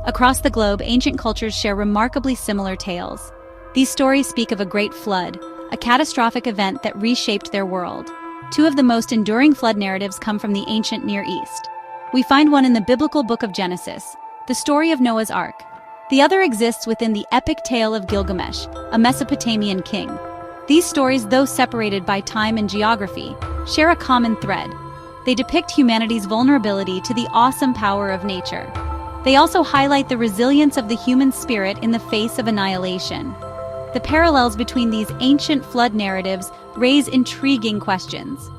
Across the globe, ancient cultures share remarkably similar tales. These stories speak of a great flood, a catastrophic event that reshaped their world. Two of the most enduring flood narratives come from the ancient Near East. We find one in the biblical book of Genesis, the story of Noah's Ark. The other exists within the epic tale of Gilgamesh, a Mesopotamian king. These stories, though separated by time and geography, share a common thread. They depict humanity's vulnerability to the awesome power of nature. They also highlight the resilience of the human spirit in the face of annihilation. The parallels between these ancient flood narratives raise intriguing questions.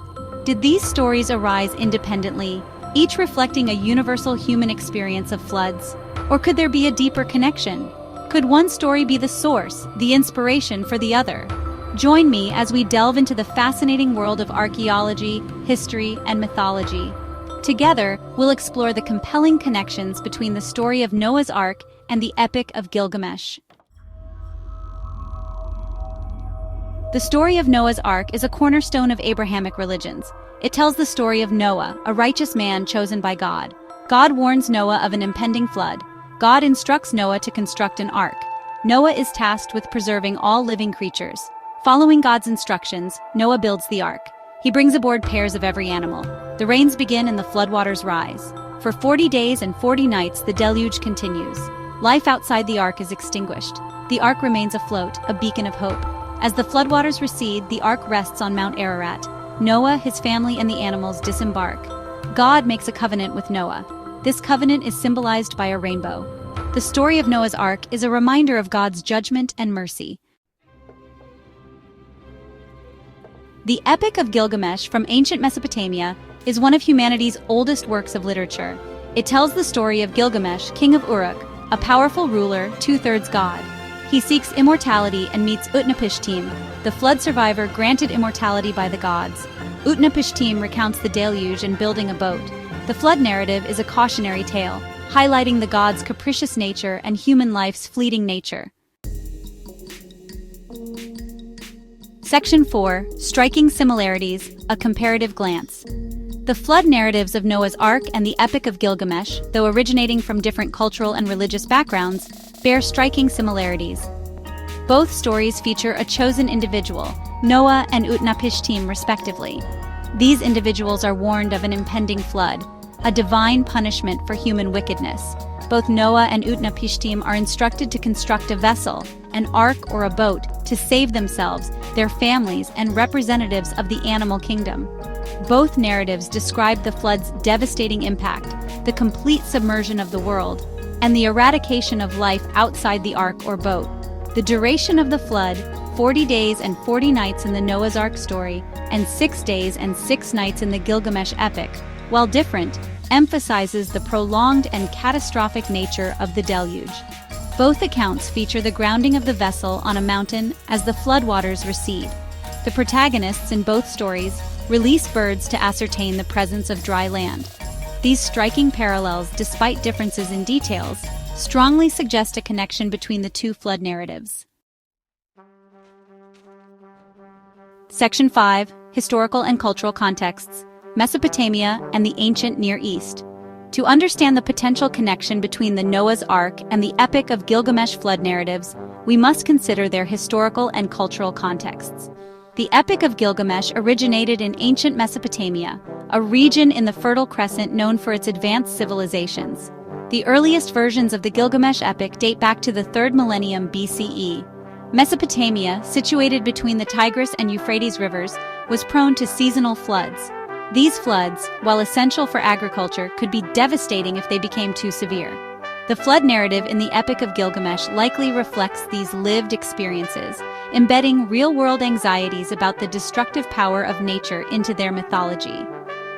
Did these stories arise independently, each reflecting a universal human experience of floods? Or could there be a deeper connection? Could one story be the source, the inspiration for the other? Join me as we delve into the fascinating world of archaeology, history, and mythology. Together, we'll explore the compelling connections between the story of Noah's Ark and the Epic of Gilgamesh. The story of Noah's Ark is a cornerstone of Abrahamic religions. It tells the story of Noah, a righteous man chosen by God. God warns Noah of an impending flood. God instructs Noah to construct an ark. Noah is tasked with preserving all living creatures. Following God's instructions, Noah builds the ark. He brings aboard pairs of every animal. The rains begin and the floodwaters rise. For 40 days and 40 nights, the deluge continues. Life outside the ark is extinguished. The ark remains afloat, a beacon of hope. As the floodwaters recede, the ark rests on Mount Ararat. Noah, his family, and the animals disembark. God makes a covenant with Noah. This covenant is symbolized by a rainbow. The story of Noah's Ark is a reminder of God's judgment and mercy. The Epic of Gilgamesh from ancient Mesopotamia is one of humanity's oldest works of literature. It tells the story of Gilgamesh, king of Uruk, a powerful ruler, two-thirds god. He seeks immortality and meets Utnapishtim, the flood survivor granted immortality by the gods. Utnapishtim recounts the deluge and building a boat. The flood narrative is a cautionary tale, highlighting the gods' capricious nature and human life's fleeting nature. Section 4. Striking Similarities, a Comparative Glance. The flood narratives of Noah's Ark and the Epic of Gilgamesh, though originating from different cultural and religious backgrounds, bear striking similarities. Both stories feature a chosen individual, Noah and Utnapishtim respectively. These individuals are warned of an impending flood, a divine punishment for human wickedness. Both Noah and Utnapishtim are instructed to construct a vessel, an ark or a boat, to save themselves, their families, and representatives of the animal kingdom. Both narratives describe the flood's devastating impact, the complete submersion of the world, and the eradication of life outside the ark or boat. The duration of the flood, 40 days and 40 nights in the Noah's Ark story, and 6 days and 6 nights in the Gilgamesh epic, while different, emphasizes the prolonged and catastrophic nature of the deluge. Both accounts feature the grounding of the vessel on a mountain as the floodwaters recede. The protagonists in both stories release birds to ascertain the presence of dry land. These striking parallels, despite differences in details, strongly suggest a connection between the two flood narratives. Section 5. Historical and Cultural Contexts, Mesopotamia and the Ancient Near East. To understand the potential connection between the Noah's Ark and the Epic of Gilgamesh flood narratives, we must consider their historical and cultural contexts. The Epic of Gilgamesh originated in ancient Mesopotamia, a region in the Fertile Crescent known for its advanced civilizations. The earliest versions of the Gilgamesh epic date back to the 3rd millennium BCE. Mesopotamia, situated between the Tigris and Euphrates rivers, was prone to seasonal floods. These floods, while essential for agriculture, could be devastating if they became too severe. The flood narrative in the Epic of Gilgamesh likely reflects these lived experiences, embedding real-world anxieties about the destructive power of nature into their mythology.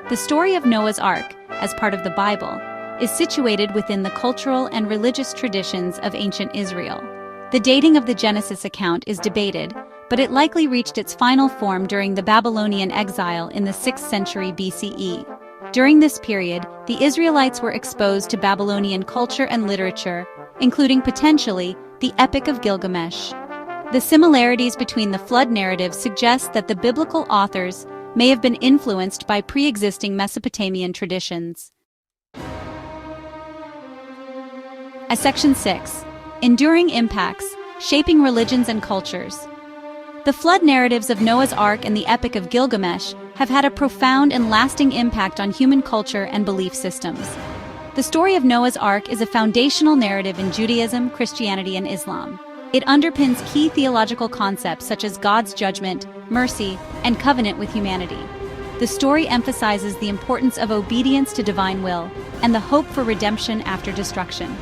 The story of Noah's Ark, as part of the Bible, is situated within the cultural and religious traditions of ancient Israel. The dating of the Genesis account is debated, but it likely reached its final form during the Babylonian exile in the 6th century BCE. During this period, the Israelites were exposed to Babylonian culture and literature, including potentially the Epic of Gilgamesh. The similarities between the flood narratives suggest that the biblical authors may have been influenced by pre-existing Mesopotamian traditions. As Section 6, Enduring Impacts, Shaping Religions and Cultures. The flood narratives of Noah's Ark and the Epic of Gilgamesh have had a profound and lasting impact on human culture and belief systems. The story of Noah's Ark is a foundational narrative in Judaism, Christianity, and Islam. It underpins key theological concepts such as God's judgment, mercy, and covenant with humanity. The story emphasizes the importance of obedience to divine will and the hope for redemption after destruction.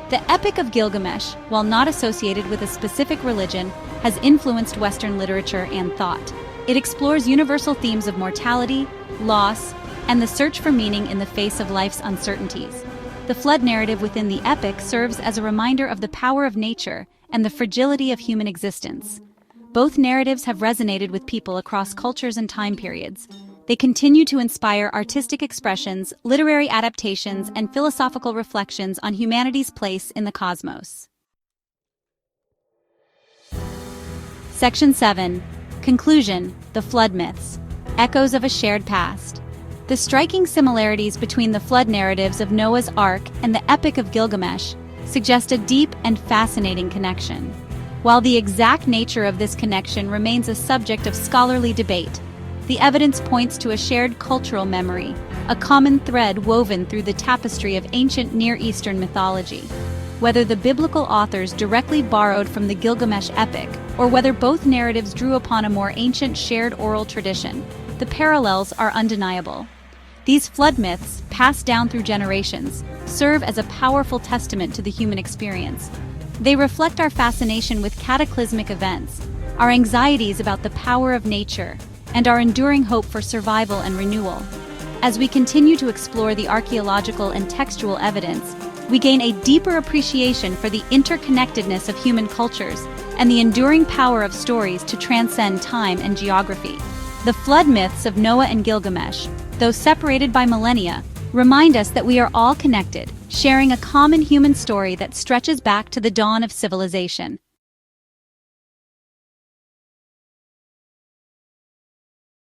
The Epic of Gilgamesh, while not associated with a specific religion, has influenced Western literature and thought. It explores universal themes of mortality, loss, and the search for meaning in the face of life's uncertainties. The flood narrative within the epic serves as a reminder of the power of nature and the fragility of human existence. Both narratives have resonated with people across cultures and time periods. They continue to inspire artistic expressions, literary adaptations, and philosophical reflections on humanity's place in the cosmos. Section 7. Conclusion: The Flood Myths. Echoes of a Shared Past. The striking similarities between the flood narratives of Noah's Ark and the Epic of Gilgamesh suggest a deep and fascinating connection. While the exact nature of this connection remains a subject of scholarly debate, the evidence points to a shared cultural memory, a common thread woven through the tapestry of ancient Near Eastern mythology. Whether the biblical authors directly borrowed from the Gilgamesh epic, or whether both narratives drew upon a more ancient shared oral tradition, the parallels are undeniable. These flood myths, passed down through generations, serve as a powerful testament to the human experience. They reflect our fascination with cataclysmic events, our anxieties about the power of nature, and our enduring hope for survival and renewal. As we continue to explore the archaeological and textual evidence, we gain a deeper appreciation for the interconnectedness of human cultures and the enduring power of stories to transcend time and geography. The flood myths of Noah and Gilgamesh, though separated by millennia, remind us that we are all connected, sharing a common human story that stretches back to the dawn of civilization.